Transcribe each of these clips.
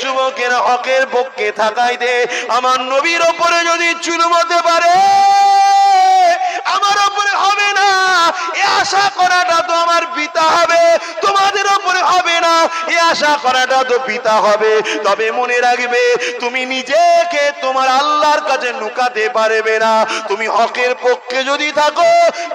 যুবকেরা হকের পক্ষে থাকাই দে। আমার নবীর ওপরে যদি জুলুম হতে পারে আমার ওপরে হবে না, এ আশা করাটা তো আমার পিতা হবে, তোমাদের ওপরে হবে না এ আশা করাটা তো পিতা হবে। তবে মনে রাখবে, তুমি নিজেকে তোমার আল্লাহর কাছে লুকাতে পারবে না। তুমি হকের পক্ষে যদি থাকো,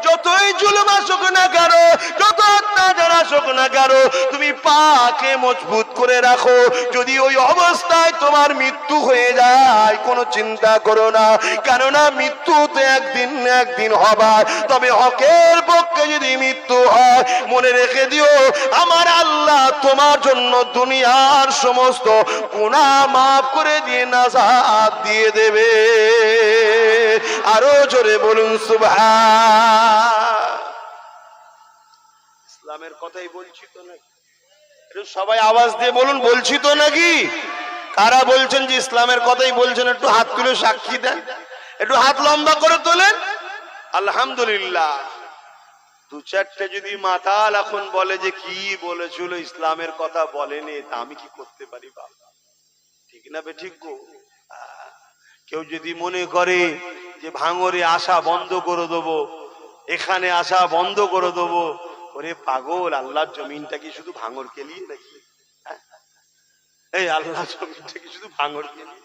যতই জুলুম আসুক না কেন, যত অত্যাচার আসুক না কেন, তুমি পাকে মজবুত করে রাখো। যদি ওই অবস্থায় তোমার মৃত্যু হয়ে যায়, কোনো চিন্তা করো না, কেননা মৃত্যু তো একদিন না একদিন হবার। তবে হকের পক্ষে যদি মৃত্যু হয়, মনে রেখে দিও আমার আল্লাহ তোমার জন্য দুনিয়ার সমস্ত গুনাহ মাফ করে দিয়ে নাজাত দিয়ে দেবে। আরো জোরে বলুন সুবহান। ইসলামের কথাই বলছি তো নাকি? একটু সবাই আওয়াজ দিয়ে বলুন, বলছি তো নাকি? কারা বলছেন যে ইসলামের কথাই বলছেন একটু হাত তুলে সাক্ষী দেন, একটু হাত লম্বা করে তোলেন। আলহামদুলিল্লাহ। দু চারটে যদি মাতাল এখন বলে যে কি বলেছিল ইসলামের কথা বলেনি, তা আমি কি করতে পারি বাবা? ঠিক না বে ঠিক গো? কেউ যদি মনে করে যে ভাঙরে আসা বন্ধ করে দেবো, এখানে আসা বন্ধ করে দেবো, ওরে পাগল, আল্লাহর জমিনটা কি শুধু ভাঙর কেলিয়ে নাকি? এই আল্লাহর জমিনটা কি শুধু ভাঙর কেলিয়ে?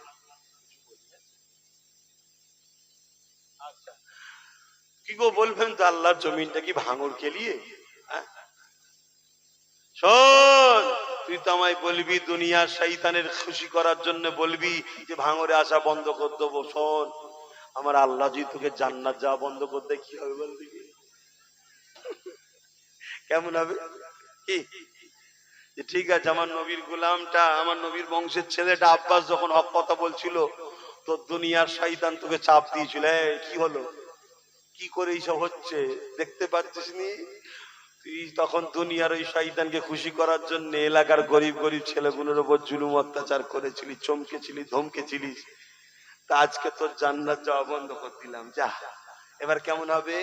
কি গো বলবেন তো, আল্লাহর জমিনটা কি ভাঙর কেলিয়ে? শোন, তুই তো আমায় বলবি দুনিয়ার শয়তানের খুশি করার জন্য বলবি যে ভাঙরে আসা বন্ধ করে দেবো। শোন, আমার আল্লাহ যদি তোকে জান্নাত যাওয়া বন্ধ করতে, কি হবে বলবি? কেমন হবে? ঠিক আছে, আমার নবীর গোলামটা, আমার নবীর বংশের ছেলেটা আব্বাস যখন হক কথা বলছিল, তো দুনিয়ার শয়তান তোকে চাপ দিয়েছিল, কি হলো, কি করে এইসব হচ্ছে দেখতে পাচ্ছিস নি? তুই তখন দুনিয়ার ওই শয়তানকে খুশি করার জন্য এলাকার গরিব গরিব ছেলেগুলোর উপর জুলুম অত্যাচার করেছিলি, চমকেছিলি, ধমকেছিলিস। তা আজকে তোর জান্নাত যাওয়া বন্ধ করে দিলাম, যা। এবার কেমন হবে?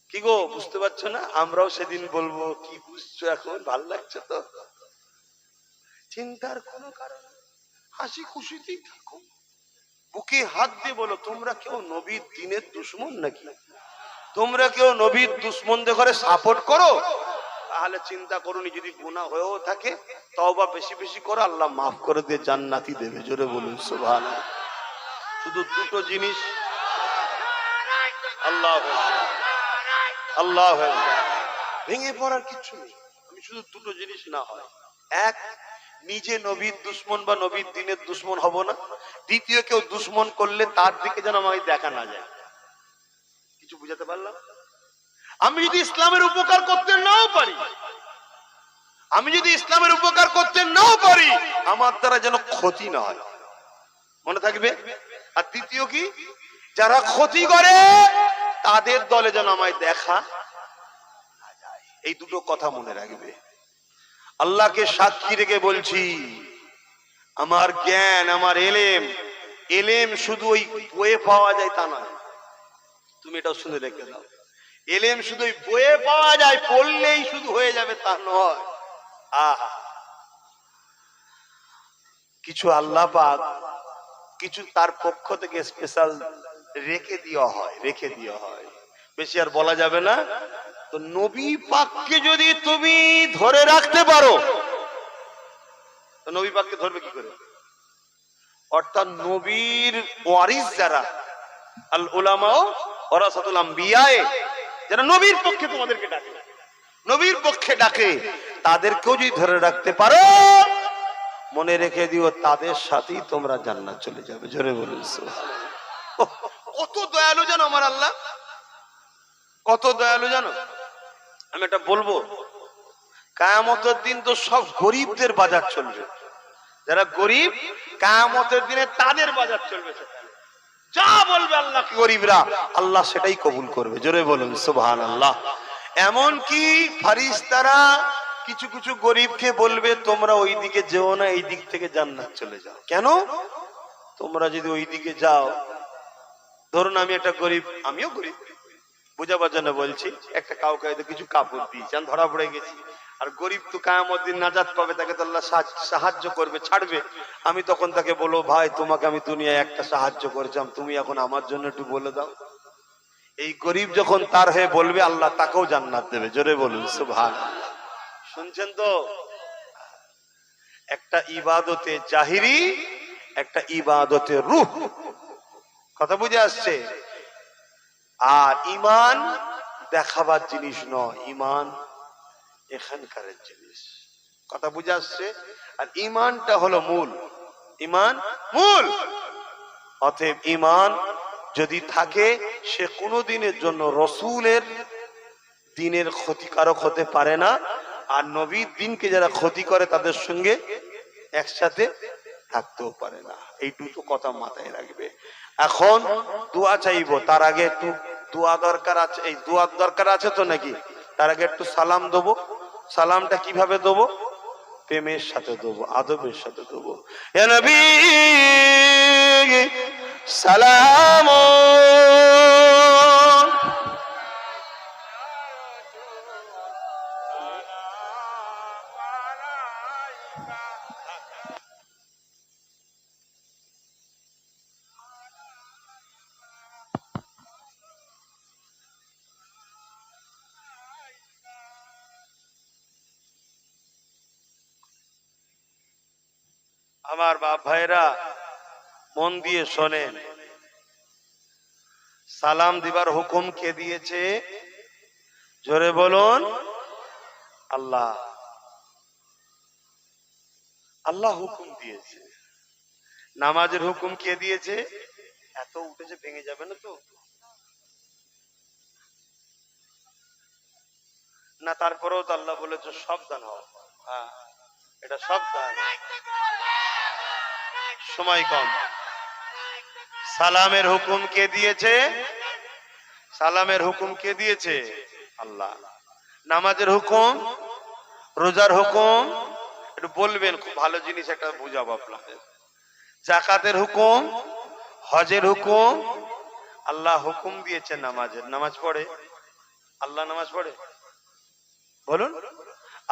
কি গো বুঝতে পারছো না? আমরাও সেদিন বলবো, কি বুঝছো এখন? ভাল লাগছে তো? চিন্তার কোনো কারণ, হাসি খুশিতেই থাকো। বুকে হাত দিয়ে বলো, তোমরা কেউ নবীর দ্বীনের দুশমন নাকি? তোমরা কেউ নবীর দুশমনদের ঘরে সাপোর্ট করো? তাহলে চিন্তা করুনি, যদি গুনাহ হয়েও থাকে তওবা বেশি বেশি করো, আল্লাহ মাফ করে দিয়ে জান্নাতি দেবে। জোরে বলুন সুবহানাল্লাহ। শুধু দুটো জিনিস, আল্লাহ আল্লাহ, ভেঙে পড়ার কিছু নেই। আমি শুধু দুটো জিনিস না হয়, এক, নিজে নবীর দুশমন বা নবীর দ্বীনের দুশমন হব না। দ্বিতীয়, কেউ দুশমন করলে তার দিকে যেন আমায় দেখা না যায়। কিছু বুঝাতে পারলাম? আমি যদি ইসলামের উপকার করতে নাও পারি, আমি যদি ইসলামের উপকার করতে নাও পারি, আমার দ্বারা যেন ক্ষতি না হয়, মনে থাকবে। আর দ্বিতীয় কি, যারা ক্ষতি করে তাদের দলে যেন আমায় দেখা না যায়। এই দুটো কথা মনে রাখবে। আল্লাহকে সাক্ষী রেখে বলছি, আমার জ্ঞান, আমার এলেম শুধু ওই বইয়ে পাওয়া যায় তা নয়। তুমি এটাও শুনে রেখে দাও, এলেম শুধু ওই বইয়ে পাওয়া যায়, পড়লেই শুধু হয়ে যাবে তা নয়। আহা, কিছু আল্লাহ পাক কিছু তার পক্ষ থেকে স্পেশাল রেখে দেওয়া হয়, বেশি আর বলা যাবে না। তো নবী পাককে যদি তুমি ধরে রাখতে পারো, তো নবী পাককে ধরবে কি করে? অর্থাৎ নবীর ওয়ারিস যারা, আল উলামা ওয়ারাসাতুল আম্বিয়া, যারা নবীর পক্ষে তোমাদেরকে ডাকে, নবীর পক্ষে ডাকে, তাদেরকেও যদি ধরে রাখতে পারো, মনে রেখে দিও তাদের সাথেই তোমরা জান্নাত চলে যাবে। জোরে বলুন সুবহানাল্লাহ। কত দয়ালু জানো আমার আল্লাহ, কত দয়ালু জানো। আমি এটা বলবো, কিয়ামতের দিন তো সব গরিবদের বাজার চলবে। যারা গরিব, কিয়ামতের দিনে তাদের বাজার চলবে। যা বলবে আল্লাহ গরিবরা, আল্লাহ সেটাই কবুল করবে। জোরে বলুন সুবহানাল্লাহ। এমন কি ফারিস্তারা কিছু কিছু গরিবকে বলবে, তোমরা ওই দিকে যেও না, এই দিক থেকে জান্নাত চলে যাও। কেন? তোমরা যদি ওই দিকে যাও, ধরুন আমি একটা গরিব, আমিও গরিব, বুঝাবার জন্য বলছি, একটা কাউকে কিছু কাপড় দিয়েছি, আমি ধরা পড়ে গেছি, আর গরিব তো কিয়ামত দিন নাজাত পাবে, তাকে তো আল্লাহ সাহায্য করবে, ছাড়বে। আমি তখন তাকে বলবো, ভাই তোমাকে আমি দুনিয়ায় একটা সাহায্য করেছিলাম, তুমি এখন আমার জন্য একটু বলে দাও। এই গরিব যখন তার হয়ে বলবে, আল্লাহ তাকেও জান্নাত দেবে। জোরে বলুন সুবহানাল্লাহ। শুনছেন তো? একটা ইবাদতে জাহিরি, একটা ইবাদতে রূহ। কথা বুঝে আসছে? আর ঈমান দেখাবার জিনিস নয়, ঈমান এখানকার জিনিস। কথা বুঝে আসছে? আর ঈমানটা হলো মূল, ঈমান মূল। অতএব ঈমান যদি থাকে, সে কোনো দিনের জন্য রসুলের দিনের ক্ষতিকারক হতে পারে না। আর নবীর দিনকে যারা ক্ষতি করে তাদের সঙ্গে একসাথে থাকতেও পারে না। এই দুটো কথা মাথায় রাখবে। এখন দোয়া চাইবো, তার আগে একটু দোয়া দরকার আছে। এই দোয়ার দরকার আছে তো নাকি? তার আগে একটু সালাম দেবো। সালামটা কিভাবে দেবো? প্রেমের সাথে দেবো, আদবের সাথে দেবো। হে নবী সালাম, আমার বাপ ভাইরা মন দিয়ে শোনেন। সালাম দিবার হুকুম কে দিয়েছে? জোরে বলুন। আল্লাহ। আল্লাহ হুকুম দিয়েছে। নামাজের হুকুম কে দিয়েছে? এত উঠেছে ভেঙে যাবে না তো? না, তারপরেও তো আল্লাহ বলেছে সাবধান হও। হ্যাঁ, এটা সাবধান। সময় কম। সালামের হুকুম কে দিয়েছে? সালামের হুকুম কে দিয়েছে? আল্লাহ। নামাজের হুকুম, রোজার হুকুম, একটু বলবেন, খুব ভালো জিনিস একটা বুঝাবো আপনাদের। যাকাতের হুকুম, হজের হুকুম, আল্লাহ হুকুম দিয়েছে নামাজের। নামাজ পড়ে? আল্লাহ নামাজ পড়ে? বলুন।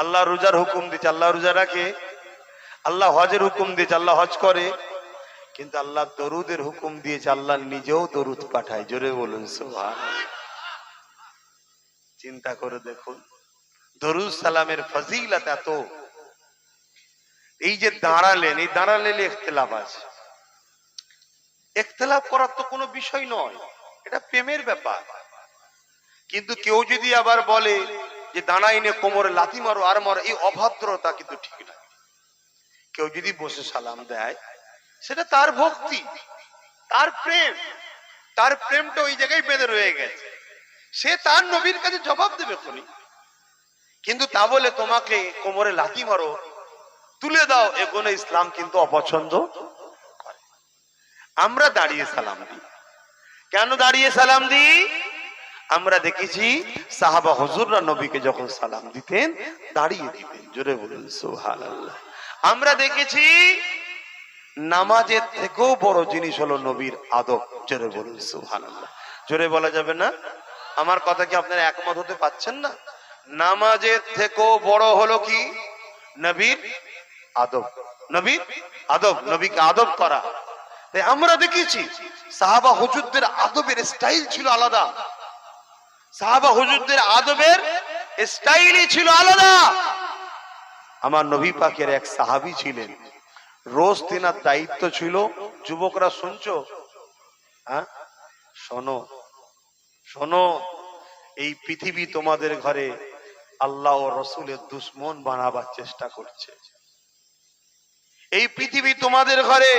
আল্লাহ রোজার হুকুম দিয়েছে, আল্লাহ রোজা রাখে। আল্লাহ হজের হুকুম দিয়েছে, আল্লাহ হজ করে। কিন্তু আল্লাহ দরুদের হুকুম দিয়েছে, আল্লাহ নিজেও দরুদ পাঠায়। জোরে বলুন সুবহানাল্লাহ। চিন্তা করে দেখুন, দরুদ সালামের ফজিলত এত। এই যে দাঁড়ালেন, এই দাঁড়ালে ইখতিলাফ আছে। ইখতিলাফ করার তো কোনো বিষয় নয়, এটা প্রেমের ব্যাপার। কিন্তু কেউ যদি আবার বলে যে দাঁড়াইনে কোমরে লাথি মারো আর মারো, এই অভদ্রতা কিন্তু ঠিক না। কেউ যদি বসে সালাম দেয়, সেটা তার ভক্তি, তার প্রেম, তার প্রেমটা ওই জায়গায় বেঁধে রয়ে গেছে। সে তার নবীর কাছে জবাব দেবে কোনি। কিন্তু তা বলে তোমাকে কোমরে লাথি মারো, তুলে দাও, এগুলো ইসলাম কিন্তু অপছন্দ করে। আমরা দাঁড়িয়ে সালাম দিই। কেন দাঁড়িয়ে সালাম দিই? আমরা দেখেছি সাহাবা হুজুররা নবীকে যখন সালাম দিতেন দাঁড়িয়ে দিতেন। জোরে বলুন সুবহানাল্লাহ। আমরা দেখেছি নামাজের থেকেও বড় জিনিস হলো নবীর আদব। জোরে বলুন সুবহানাল্লাহ। জোরে বলা যাবে না? আমার কথা কি আপনারা একমত হতে পারছেন না? নামাজের থেকেও বড় হলো কি? নবীর আদব। নবীর আদব, নবীকে আদব করা। তাই আমরা দেখেছি সাহাবা হুজুরদের আদবের স্টাইল ছিল আলাদা। সাহাবা হুজুরদের আদবের স্টাইলই ছিল আলাদা। আমার নবী পাকের এক সাহাবী ছিলেন, রোজ তিনার দায়িত্ব ছিল, যুবকরা শুনছো? হ্যাঁ, শোনো শোনো, এই পৃথিবী তোমাদের ঘরে আল্লাহ ও রসুলের দুশ্মন বানাবার চেষ্টা করছে। এই পৃথিবী তোমাদের ঘরে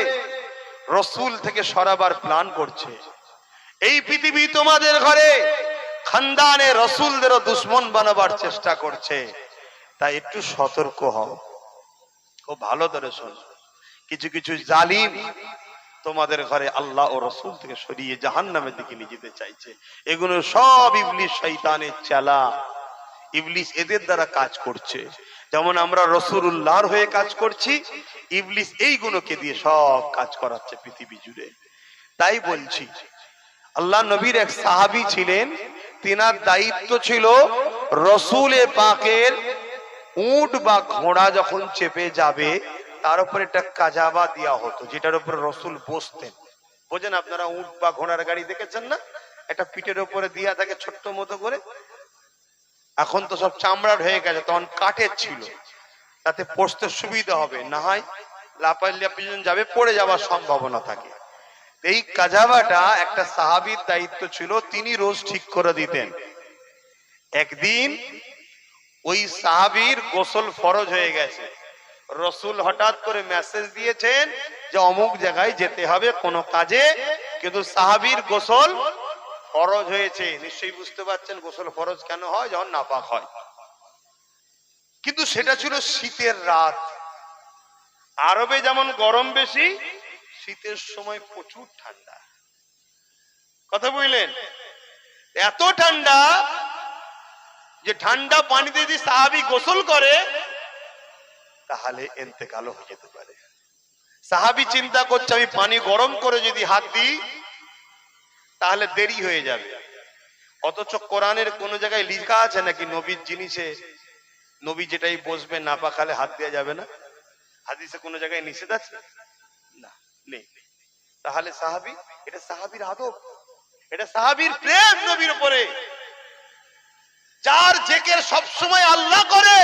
রসুল থেকে সরাবার প্ল্যান করছে। এই পৃথিবী তোমাদের ঘরে খানদানে রসুলদেরও দুশ্মন বানাবার চেষ্টা করছে। তাই একটু সতর্ক হও, খুব ভালো করে শোনো। কিছু কিছু জালিম তোমাদের ঘরে আল্লাহ ও রসুল থেকে সরিয়ে জাহান্নামের দিকে নিয়ে যেতে চাইছে। এগুলো সব ইবলিস শয়তানের চেলা। ইবলিস এদের দ্বারা কাজ করছে। যেমন আমরা রাসূলুল্লাহর হয়ে কাজ করছি, ইবলিস এইগুলোকে দিয়ে সব কাজ করাচ্ছে পৃথিবী জুড়ে। তাই বলছি, আল্লাহ নবীর এক সাহাবী ছিলেন, তিনার দায়িত্ব ছিল রসুলে পাকের উট বা ঘোড়া যখন চেপে যাবে তার উপর একটা কাজাবা দেওয়া হতো, যেটার উপরে রসুল বসতেন। বোঝেন আপনারা, উট বা ঘোড়ার গাড়ি দেখেছেন না, একটা পিঠের উপরে দিয়া থাকে ছোট্ট মতো করে। এখন তো সব চামড়ার হয়ে গেছে, তখন কাঠের ছিল, তাতে বসতে সুবিধা হবে, না হয় লাপাইয়া পিছন যাবে, পড়ে যাওয়ার সম্ভাবনা থাকে। এই কাজাবাটা একটা সাহাবীর দায়িত্ব ছিল, তিনি রোজ ঠিক করে দিতেন। একদিন ওই সাহাবীর গোসল ফরজ হয়ে গেছে, রসুল হঠাৎ করে মেসেজ দিয়েছেন যে অমুক জায়গায় যেতে হবে কোনো কাজে, কিন্তু সাহাবীর গোসল ফরজ হয়েছে। নিশ্চয়ই বুঝতে পারছেন গোসল ফরজ কেন হয়, যখন নাপাক হয়। কিন্তু সেটা ছিল শীতের রাত। আরবে যেমন গরম বেশি, শীতের সময় প্রচুর ঠান্ডা। কথা বুঝলেন? এত ঠান্ডা যে ঠান্ডা পানিতে যদি সাহাবী গোসল করে তাহলে ইন্তেকালও হয়ে যেতে পারে। সাহাবী চিন্তা করছে আমি পানি গরম করে যদি হাত দিই তাহলে দেরি হয়ে যাবে। অথচ কোরআনের কোন জায়গায় লেখা আছে নাকি নবীর জিনিসে নবী যেটাই বসবে না পাকালে হাত দেওয়া যাবে না? হাদিসে কোন জায়গায় নিষেধ আছে? না, নেই। তাহলে সাহাবী, এটা সাহাবীর আদব, এটা সাহাবীর প্রেম নবীর উপরে। যার জিকির সব সময় আল্লাহ করে,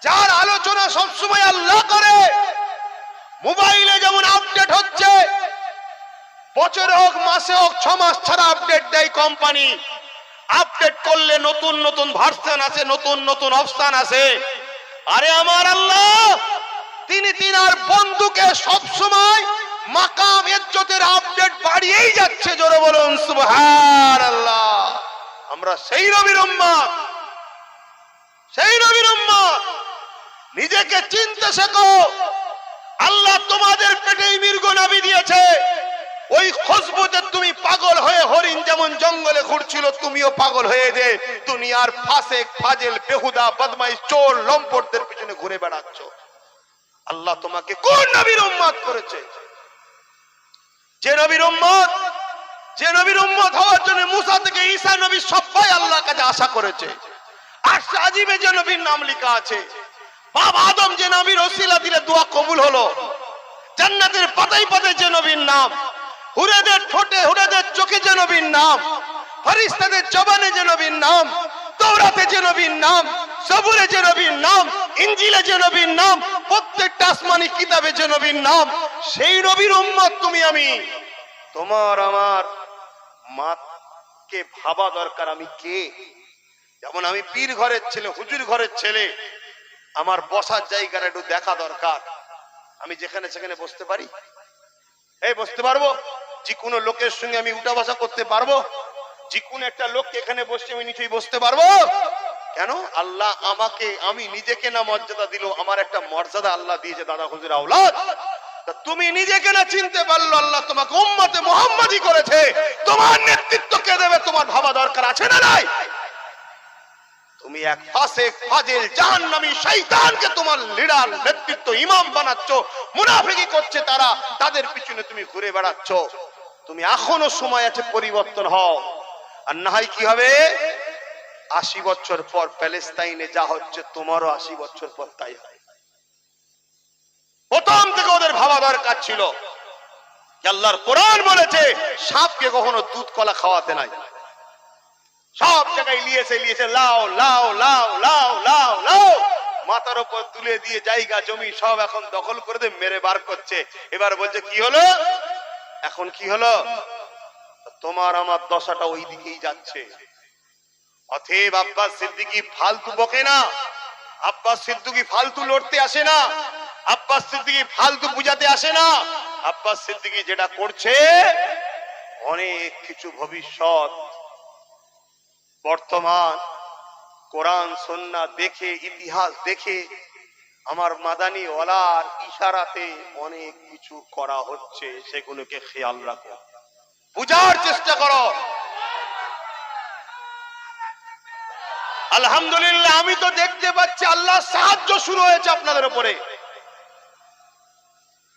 যার আলোচনা সব সময় আল্লাহ করে। মোবাইলে যেমন আপডেট হচ্ছে, বছরে হোক মাসে হোক 6 মাস ছাড়া আপডেট দেয় কোম্পানি। আপডেট করলে নতুন নতুন ভার্সন আছে, নতুন নতুন অপশন আছে। আরে আমার আল্লাহ তিনি তিনার বন্ধুকে সব সময় মাকাম ইজ্জতের আপডেট বাড়িয়েই যাচ্ছে। জোরে বলুন সুবহানাল্লাহ। আমরা সেই নবীর উম্মত, সেই নবীর উম্মত। নিজেকে চিনতে শেখো। আল্লাহ তোমাদের পেটে মৃগ নাভি দিয়েছে, ওই খুশবুতে তুমি পাগল হয়ে হরিণ যেমন জঙ্গলে ঘুরছিল, তুমিও পাগল হয়ে যে দুনিয়ার ফাসেক ফাজেল বেহুদা বদমাইশ চোর লম্পটদের পিছনে ঘুরে বেড়াচ্ছ। আল্লাহ তোমাকে কোন নবীর উম্মত করেছে? যে নবীর উম্মত, যে নবীর উম্মত হওয়ার জন্য মুসা থেকে ঈসা নবী সবাই আল্লাহর কাছে আশা করেছে। আরশ আজিমে যে নবীর নাম লেখা আছে, বাবা আদম যে নবীর ওসিলা দিলে দোয়া কবুল হলো, জান্নাতের পাতায় পাতায় যে নবীর নাম, হুরেদের ঠোঁটে হুরেদের চোখে যে নবীর নাম, ফেরেশতাদের জবানে যে নবীর নাম, তাওরাতে যে নবীর নাম, সবুরে যে নবীর নাম, ইনজিলে যে নবীর নাম, প্রত্যেকটা আসমানি কিতাবে যে নবীর নাম, সেই নবীর উম্মত তুমি আমি। তোমার আমার মাকে ভাবা দরকার আমি কে। যেমন আমি পীর ঘরের ছেলে, হুজুর ঘরের ছেলে, আমার বসার জায়গাটা একটু দেখা দরকার। আমি যেখানে সেখানে বসতে পারি? এই বসতে পারবো? যে কোনো লোকের সঙ্গে আমি উঠা বসা করতে পারবো? যে কোনো একটা লোককে এখানে বসে আমি নিচেই বসতে পারবো? কেন? আল্লাহ আমাকে, আমি নিজেকে না মর্যাদা দিল, আমার একটা মর্যাদা আল্লাহ দিয়েছে দাদা হুজুর আওলাদ। তুমি নিজেকে না চিনতে পারলো, আল্লাহ তোমাকে উম্মতে মুহাম্মাদি করেছে। তোমার নেতৃত্ব কে দেবে তোমার ভাবা দরকার আছে না নাই? তুমি এক ফাসেক ফাজিল জাহান্নামী শয়তানকে তোমার লিডার নেতৃত্ব ইমাম বানাচ্ছো, মুনাফিকি করছে তারা, তাদের পিছনে তুমি ঘুরে বেড়াচ্ছ। তুমি এখনো সময় আছে, পরিবর্তন হও। আর না হয় কি হবে? 80 বছর পর প্যালেস্তাইনে যা হচ্ছে তোমারও 80 বছর পর তাই হয়। প্রথম থেকে ওদের ভাবা দরকার ছিল আল্লাহর কোরআন বলেছে সাপকে কখনো দুধ কলা খাওয়াতে নাই। সব জায়গায় লিয়েছে লাও লাও লাও লাও লাও লাও, মাথার উপর তুলে দিয়ে জায়গা জমি সব এখন দখল করে দিয়ে মেরে বার করছে। এবার বলছে কি হলো? এখন কি হলো? তোমার আমার দশাটা ওই দিকেই যাচ্ছে। অতএব আব্বাস সিদ্দিকী ফালতু বকে না, আব্বাস সিদ্দিকী ফালতু লড়তে আসে না, আব্বাস সিদ্দিকী ফালতু বুঝাতে আসে না। আব্বাস সিদ্দিকী যেটা করছে অনেক কিছু ভবিষ্যৎ বর্তমান কোরআন সুন্নাহ দেখে, ইতিহাস দেখে, আমার মাদানী ওয়ালার ইশারাতে অনেক কিছু করা হচ্ছে, সেগুলোকে খেয়াল রাখো, বুঝার চেষ্টা করো। আলহামদুলিল্লাহ আমি তো দেখতে পাচ্ছি আল্লাহর সাহায্য শুরু হয়েছে আপনাদের উপরে।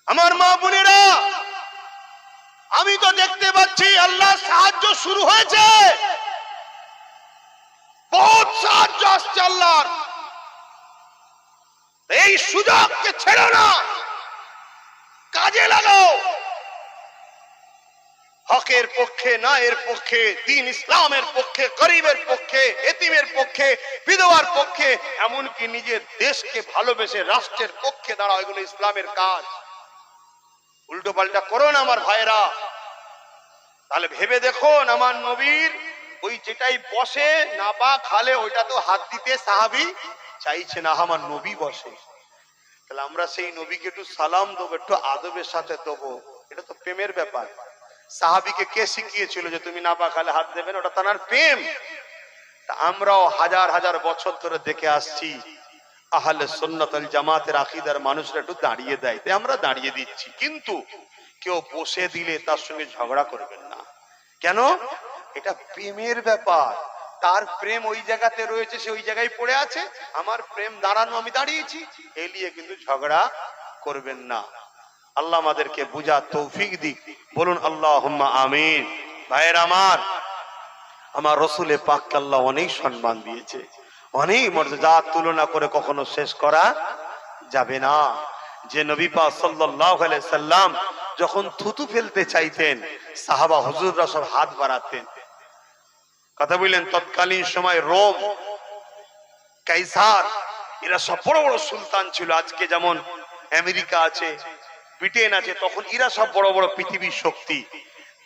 আমার মা বোনেরা, আমি তো দেখতে পাচ্ছি আল্লাহর সাহায্য শুরু হয়েছে, বহুত সাহায্য আসছে আল্লাহর। এই সুযোগকে ছেড়ো না, কাজে লাগাও। হকের পক্ষে, ন্যায়ের পক্ষে, দ্বীন ইসলামের পক্ষে, গরিবের পক্ষে, এতিমের পক্ষে, বিধবার পক্ষে, এমনকি নিজের দেশকে ভালোবেসে রাষ্ট্রের পক্ষে দাঁড়াও। এগুলো ইসলামের কাজ। উল্টো পাল্টা করো না আমার ভাইরা। তাহলে ভেবে দেখুন, আমার নবীর ওই যেটাই বসে না বা খালে ওইটা তো হাত দিতে সাহাবী চাইছে না, আমার নবী বসে। তাহলে আমরা সেই নবীকে একটু সালাম দেবো, একটু আদবের সাথে দেবো। এটা তো প্রেমের ব্যাপার। সাহাবীকে কে শিখিয়েছিল যে তুমি না বা খালে হাত দেবেন? ওটা তার প্রেম। তা আমরাও হাজার হাজার বছর ধরে দেখে আসছি, আহলে সুন্নাত ওয়াল জামাতের আকীদার মানুষরা একটু দাঁড়িয়ে দেয়, তাই আমরা দাঁড়িয়ে দিচ্ছি। কিন্তু কেউ বসে দিলে তার সঙ্গে ঝগড়া করবেন না। কেন? এটা প্রেমের ব্যাপার। তার প্রেম ওই জায়গাতে রয়েছে, সে ওই জায়গায় পড়ে আছে। আমার প্রেম দাঁড়ানো, আমি দাঁড়িয়েছি, এই নিয়ে কিন্তু ঝগড়া করবেন না। আল্লাহ আমাদেরকে বুঝার তৌফিক দিক। বলুন আল্লাহুম্মা আমিন। ভাইয়ের আমার রসুলের পাককে আল্লাহ অনেক সম্মান দিয়েছে, অনেক মর্যাদা, তুলনা করে কখনো শেষ করা যাবে না। যে নবী পাক সাল্লাল্লাহু আলাইহি সাল্লাম যখন থুতু ফেলতে চাইতেন, সাহাবা হুজুররা সব হাত বাড়াতেন। কথা বললেন, তৎকালীন সময় রোম, কাইসার, এরা সব বড় বড় সুলতান ছিল। আজকে যেমন আমেরিকা আছে, ব্রিটেন আছে, তখন এরা সব বড় বড় পৃথিবীর শক্তি।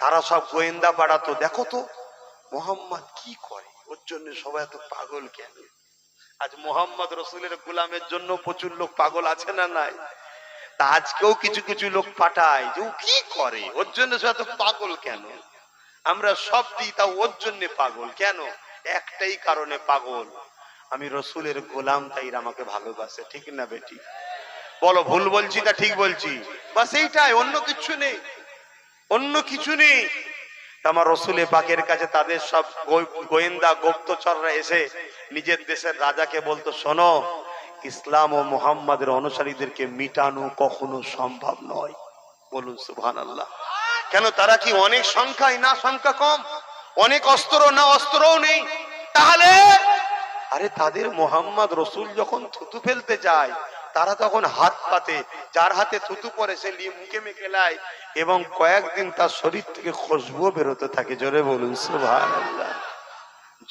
তারা সব গোয়েন্দা বাড়াতো, দেখো তো মোহাম্মদ কি করে, ওর জন্য সবাই এত পাগল কেন? আজ মোহাম্মদ রসুলের গোলামের জন্য প্রচুর লোক পাগল আছে না নাই? তা আজকেও কিছু কিছু লোক পাঠায় যে ও কি করে, ওর জন্য সব এত পাগল কেন? আমরা সব দিই, তা ওর জন্য পাগল কেন? একটাই কারণে পাগল, আমি রসুলের গোলাম, তাই আমাকে ভালোবাসে। ঠিক না বেটি? বলো ভুল বলছি তা ঠিক বলছি? বাস এইটাই, অন্য কিছু নেই, অন্য কিছু নেই। আমার রসুলে পাকের কাছে তাদের সব গোয়েন্দা গুপ্তচররা এসে নিজের দেশের রাজাকে বলতো, শোনো, ইসলাম ও মুহাম্মাদের অনুসারীদেরকে মিটানো কখনো সম্ভব নয়। বলুন সুবহানাল্লাহ। কেন? তারা কি অনেক সংখ্যায়? না, সংখ্যা কম। অনেক অস্ত্র? না, অস্ত্রও নেই। তাহলে আরে তাদের মুহাম্মদ রসুল যখন থুতু ফেলতে যায়, তারা তখন হাত পাতে, যার হাতে থুতু পড়ে সে মুখে মেখে নেয়, এবং কয়েকদিন তার শরীর থেকে খুশবু বেরোতে থাকে। জোরে বলুন সুবহানাল্লাহ।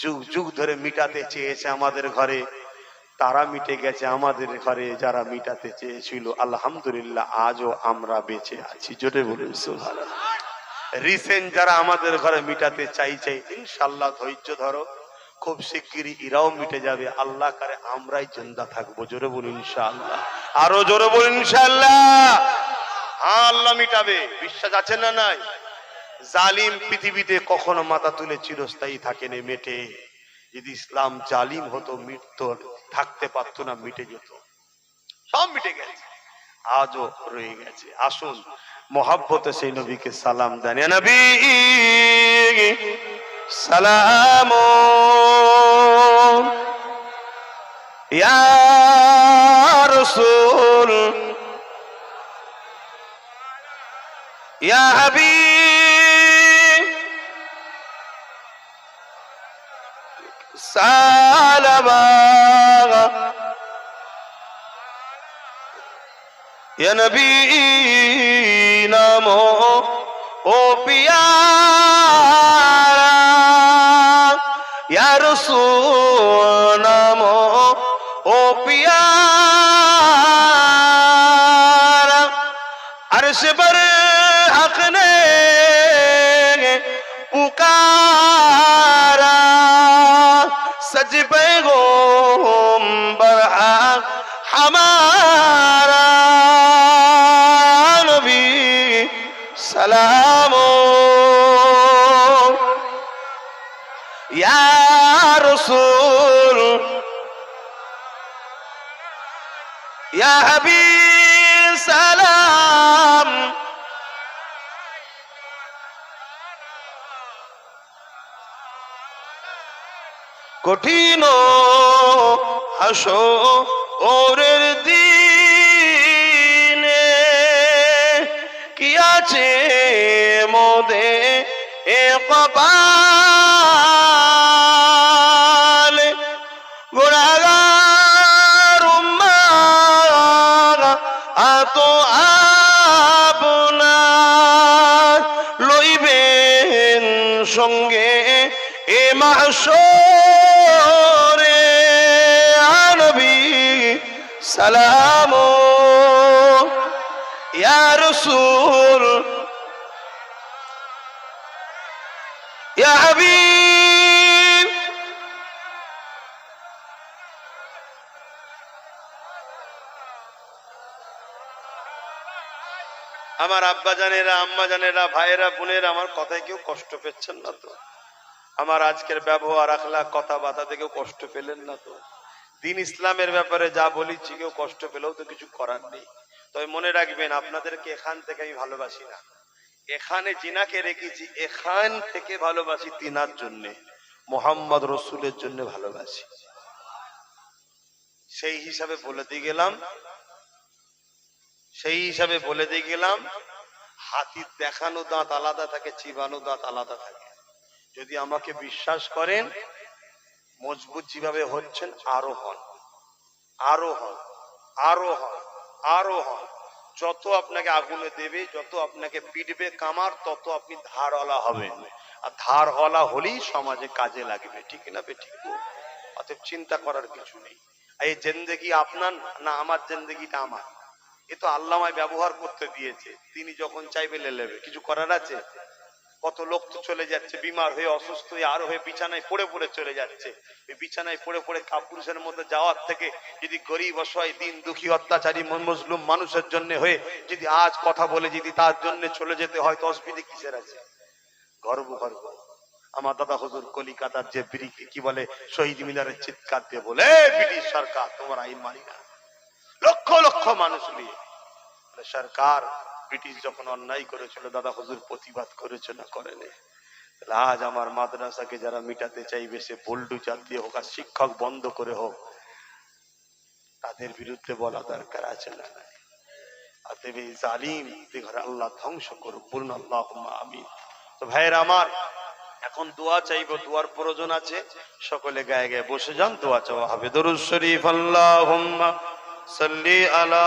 যুগ যুগ ধরে মিটাতে চেয়েছে আমাদের ঘরে, তারা মিটে গেছে আমাদের ঘরে। যারা মিটাতে চেয়েছিল, আলহামদুলিল্লাহ আজও আমরা বেঁচে আছি। জোরে বলুন সুবহানাল্লাহ। রিসেন্ট যারা আমাদের ঘরে মিটাতে চাইছে, ইনশাআল্লাহ ধৈর্য ধরো, খুব শিগগিরই এরাও মিটে যাবে। আল্লাহ করে আমরাই জিন্দা থাকবো। জোরে বলুন ইনশাআল্লাহ। আরো জোরে বলুন ইনশাআল্লাহ। হ্যাঁ, আল্লাহ মিটাবে, বিশ্বাস আছে না নাই? জালিম পৃথিবীতে কখনো মাথা তুলে চিরস্থায়ী থাকেনি, মেটে। যদি ইসলাম জালিম হতো, মিটতো, থাকতে পারতো না, মিটে যেত। সব মিটে গেছে, আজও রয়ে গেছে। আসুন মোহাব্বতে সেই নবীকে সালাম দেন। ইয়া নবী সালাম, ইয়া রাসূল, ইয়া হাবিব সালাম, ইয়া নবী নামো ও পিয়ারা, ইয়া রাসূল নামো ও পিয়ারা, अर्श पर हक ने पुकारा, सज पैगंबर हक हमारा, नबी सलामो या रसूल या हबीब सलाम। কঠিন হাসরের দিনে কি আছে মোদে এ কপাল, গুনাহগার উম্মত সঙ্গে এ মাহশরে ইয়া নবী সালাম ইয়া রাসূল ইয়া হাবিব। আমার আব্বা জানেরা, আম্মা জানেরা, ভাইয়েরা, বোনেরা, আমার কথায় কেউ কষ্ট পেচ্ছেন না তো? আমার আজকের ব্যবহার, আখলাক, কথাবার্তা থেকেও কষ্ট পেলেন না তো? দিন ইসলামের ব্যাপারে যা বলেছি কেউ কষ্ট পেলেও তো কিছু করার নেই। তবে মনে রাখবেন, আপনাদেরকে এখান থেকে আমি ভালোবাসি না, এখানে জিনাকে রেখেছি এখান থেকে ভালোবাসি তিনার জন্যে, মোহাম্মদ রসুলের জন্য ভালোবাসি। সেই হিসাবে বলে দিয়ে গেলাম, হাতির দেখানো দাঁত আলাদা থাকে, চিবানো দাঁত আলাদা থাকে। যদি আমাকে বিশ্বাস করেন, মজবুত যেভাবে হচ্ছেন আরো হন, আরো হন, আরো হন, আরো হন। যত আপনাকে আগুনে দেবে, যত আপনাকে পিটবে কামার, তত আপনি ধারওয়ালা হবেন। আর ধারওয়ালা হলেই সমাজে কাজে লাগবে, ঠিক না বেঠিক? অতএব চিন্তা করার কিছু নেই। এই জিন্দেগি আপনার না আমার, জিন্দেগিটা আমার। এ তো আল্লাহ আমায় ব্যবহার করতে দিয়েছে, তিনি যখন চাইবে নেবে, কিছু করার আছে? কত লোক তো চলে যাচ্ছে বিমার হয়ে, অসুস্থ হয়ে, আরো হয়ে বিছানায় পড়ে পড়ে চলে যাচ্ছে। এই বিছানায় পড়ে পড়ে কাপুরুষের মধ্যে যাওয়ার থেকে যদি গরিব, অসহায়, দিন দুঃখী, অত্যাচারী, মজলুম মানুষের জন্য হয়ে যদি আজ কথা বলে যদি তার জন্য চলে যেতে হয়, তো অসুবিধা কিসের আছে? গর্ব গর্ব। আমার দাদা হুজুর কলিকাতার যে কি বলে শহীদ মিনারের চিৎকার দিয়ে বলে, ব্রিটিশ সরকার তোমার আইন মানি না, লক্ষ লক্ষ মানুষ নিয়ে সরকার। ব্রিটিশ যখন অন্যায় করেছিল, দাদা হুজুর প্রতিবাদ করেছে না করেনি? আজ আমার মাদ্রাসাকে যারা মিটাতে চাইবে, সে বুলডোজার দিয়ে হোক আর শিক্ষক বন্ধ করে হোক, তাদের বিরুদ্ধে বলা দরকার আছে না? অতএব এই জালিম ঘরে আল্লাহ ধ্বংস করুক, বলুন আল্লাহুম্মা আমিন। তো ভাইয়েরা আমার, এখন দোয়া চাইবো, দোয়ার প্রয়োজন আছে। সকলে গায়ে গায়ে বসে যান, দোয়া চাওয়া হবে। দরুদ শরীফ। আল্লাহুম্মা সাল্লি আলা